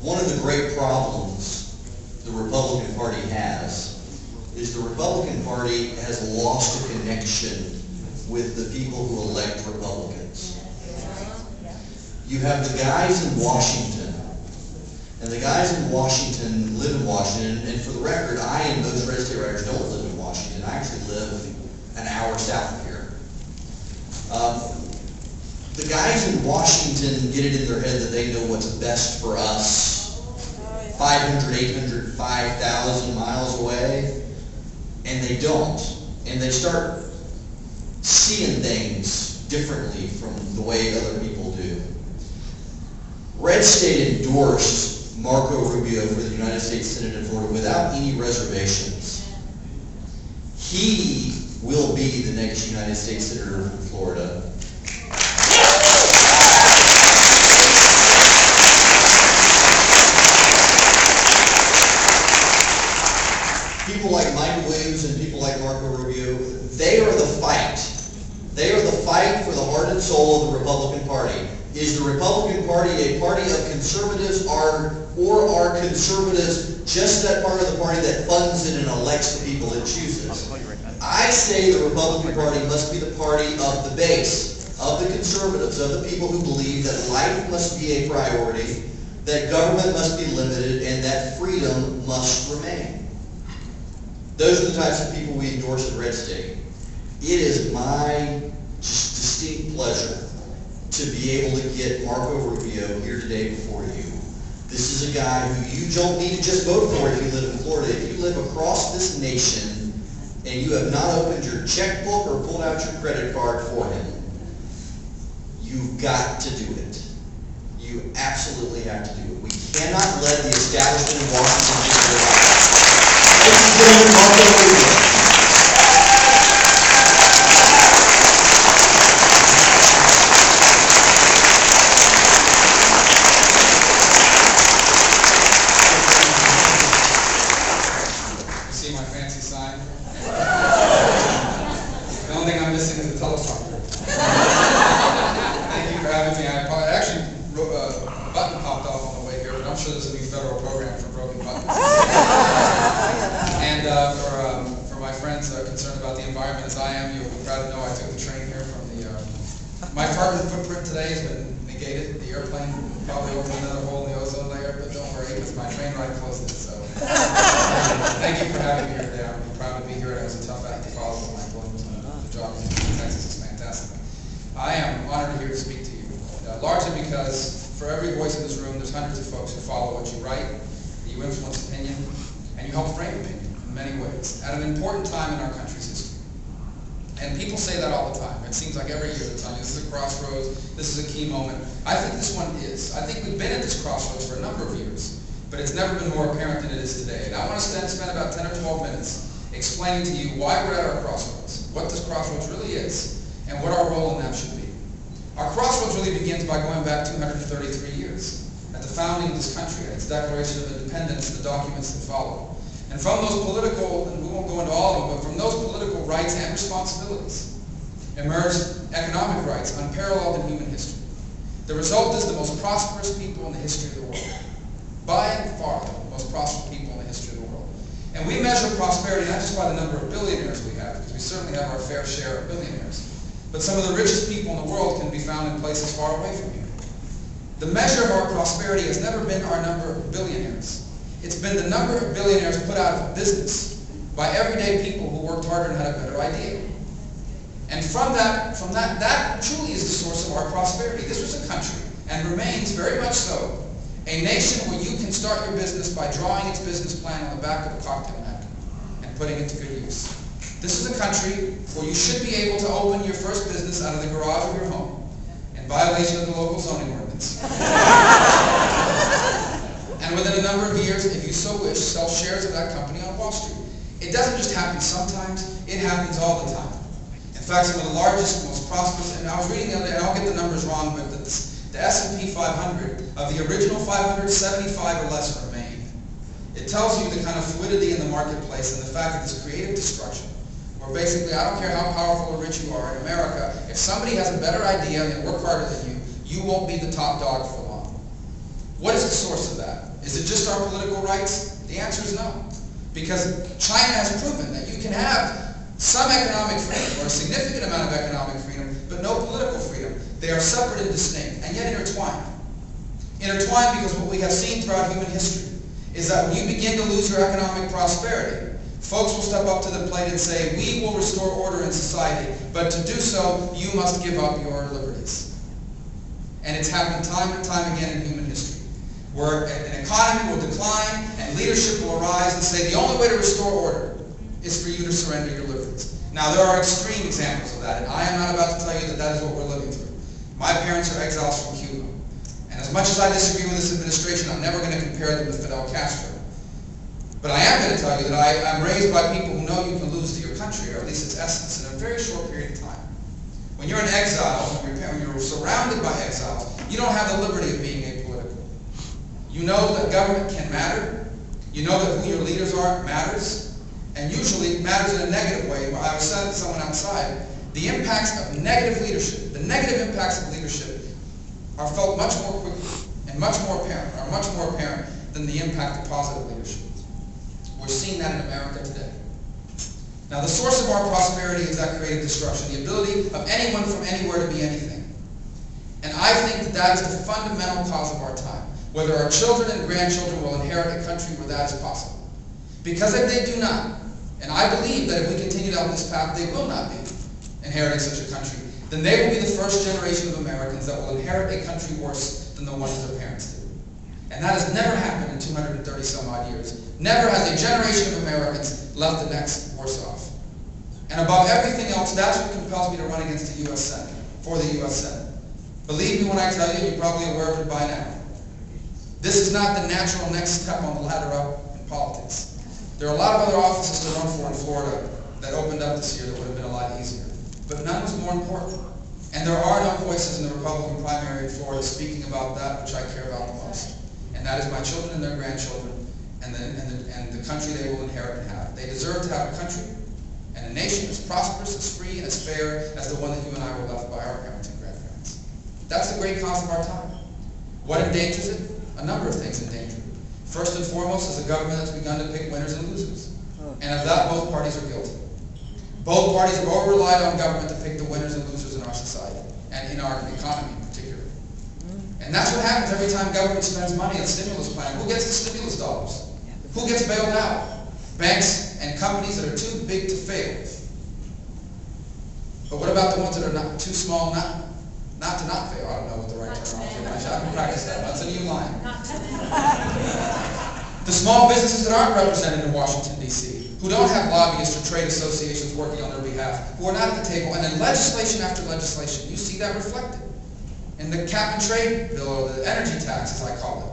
One of the great problems the Republican Party has is the Republican Party has lost a connection with the people who elect Republicans. You have the guys in Washington, and the guys in Washington live in Washington, and for the record, I and most red state writers don't live in Washington. I actually live an hour south of here. The guys in Washington get it in their head that they know what's best for us 500, 800, 5,000 miles away, and they don't. And they start seeing things differently from the way other people do. Redstate endorsed Marco Rubio for the United States Senate in Florida without any reservations. He will be the next United States Senator from Florida. People like Mike Williams and people like Marco Rubio, they are the fight. They are the fight for the heart and soul of the Republican Party. Is the Republican Party a party of conservatives, or are conservatives just that part of the party that funds it and elects the people it chooses? I say the Republican Party must be the party of the base, of the conservatives, of the people who believe that life must be a priority, that government must be limited, and that freedom must remain. Those are the types of people we endorse at Redstate. It is my distinct pleasure to be able to get Marco Rubio here today before you. This is a guy who you don't need to just vote for if you live in Florida. If you live across this nation and you have not opened your checkbook or pulled out your credit card for him, you've got to do it. You absolutely have to do it. We cannot let the establishment in Washington take it away. Ladies and gentlemen, Marco Rubio. For my friends concerned about the environment as I am, you'll be proud to know I took the train here from the... my carbon footprint today has been negated. The airplane probably opened another hole in the ozone layer, but don't worry, because my train ride closed it, so... Thank you for having me here today. I'm proud to be here. It was a tough act to follow with Michael, and the job in Texas is fantastic. I am honored to here to speak to you, largely because for every voice in this room, there's hundreds of folks who follow what you write, you influence opinion, and you help frame opinion in many ways at an important time in our country's history. And people say that all the time. It seems like every year they're telling you this is a crossroads, this is a key moment. I think this one is. I think we've been at this crossroads for a number of years, but it's never been more apparent than it is today. And I want to spend about 10 or 12 minutes explaining to you why we're at our crossroads, what this crossroads really is, and what our role in that should be. Our crossroads really begins by going back 233 years, at the founding of this country, at its Declaration of Independence, and the documents that follow. And from those political, and we won't go into all of them, but from those political rights and responsibilities emerged economic rights unparalleled in human history. The result is the most prosperous people in the history of the world. By and far, the most prosperous people in the history of the world. And we measure prosperity not just by the number of billionaires we have, because we certainly have our fair share of billionaires, but some of the richest people in the world can be found in places far away from here. The measure of our prosperity has never been our number of billionaires. It's been the number of billionaires put out of business by everyday people who worked harder and had a better idea. And that truly is the source of our prosperity. This was a country, and remains very much so, a nation where you can start your business by drawing its business plan on the back of a cocktail napkin and putting it to good use. This is a country where you should be able to open your first business out of the garage of your home in violation of the local zoning ordinance. And within a number of years, if you so wish, sell shares of that company on Wall Street. It doesn't just happen sometimes, it happens all the time. In fact, some of the largest, most prosperous, and I was reading the other day, and I'll get the numbers wrong, but the S&P 500, of the original 575 or less remain. It tells you the kind of fluidity in the marketplace and the fact that this creative destruction, where basically, I don't care how powerful or rich you are in America, if somebody has a better idea and they work harder than you, you won't be the top dog for long. What is the source of that? that? Is it just our political rights? The answer is no. Because China has proven that you can have some economic freedom, or a significant amount of economic freedom, but no political freedom. They are separate and distinct, and yet intertwined. Intertwined because what we have seen throughout human history is that when you begin to lose your economic prosperity, folks will step up to the plate and say, we will restore order in society, but to do so, you must give up your liberties. And it's happened time and time again in human history, where an economy will decline and leadership will arise and say, the only way to restore order is for you to surrender your liberties. Now, there are extreme examples of that, and I am not about to tell you that that is what we're living through. My parents are exiles from Cuba, and as much as I disagree with this administration, I'm never going to compare them with Fidel Castro. But I am going to tell you that I'm raised by people who know you can lose to your country, or at least its essence, in a very short period of time. When you're in exile, when you're surrounded by exiles, you don't have the liberty of being apolitical. You know that government can matter. You know that who your leaders are matters. And usually matters in a negative way. I was saying to someone outside, the impacts of negative leadership, the negative impacts of leadership are felt much more quickly and much more apparent than the impact of positive leadership. We're seeing that in America today. Now, the source of our prosperity is that creative destruction, the ability of anyone from anywhere to be anything. And I think that that is the fundamental cause of our time, whether our children and grandchildren will inherit a country where that is possible. Because if they do not, and I believe that if we continue down this path, they will not be inheriting such a country, then they will be the first generation of Americans that will inherit a country worse than the ones their parents did. And that has never happened in 230 some odd years. Never has a generation of Americans left the next worse off. And above everything else, that's what compels me to run against the U.S. Senate, for the U.S. Senate. Believe me when I tell you, you're probably aware of it by now. This is not the natural next step on the ladder up in politics. There are a lot of other offices to run for in Florida that opened up this year that would have been a lot easier. But none was more important. And there are no voices in the Republican primary in Florida speaking about that which I care about the most. And that is my children and their grandchildren and the country they will inherit and have. They deserve to have a country and a nation as prosperous, as free, and as fair as the one that you and I were left by our parents and grandparents. That's the great cause of our time. What endangers it? A number of things endanger it. First and foremost is a government that's begun to pick winners and losers. And of that, both parties are guilty. Both parties have over-relied on government to pick the winners and losers in our society, and in our economy in particular. And that's what happens every time government spends money on stimulus plan. Who gets the stimulus dollars? Who gets bailed out? Banks and companies that are too big to fail. But what about the ones that are not too small not to fail? I don't know what the right term is. I can practice that. That's a new line. The small businesses that aren't represented in Washington, D.C., who don't have lobbyists or trade associations working on their behalf, who are not at the table, and then legislation after legislation. You see that reflected in the cap and trade bill, or the energy tax, as I call it.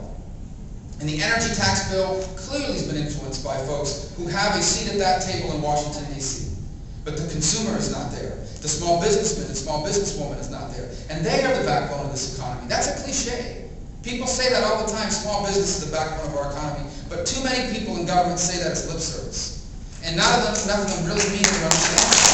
And the energy tax bill clearly has been influenced by folks who have a seat at that table in Washington, D.C. But the consumer is not there. The small businessman and small businesswoman is not there. And they are the backbone of this economy. That's a cliche. People say that all the time, small business is the backbone of our economy. But too many people in government say that as lip service. And none of them really mean it or understand.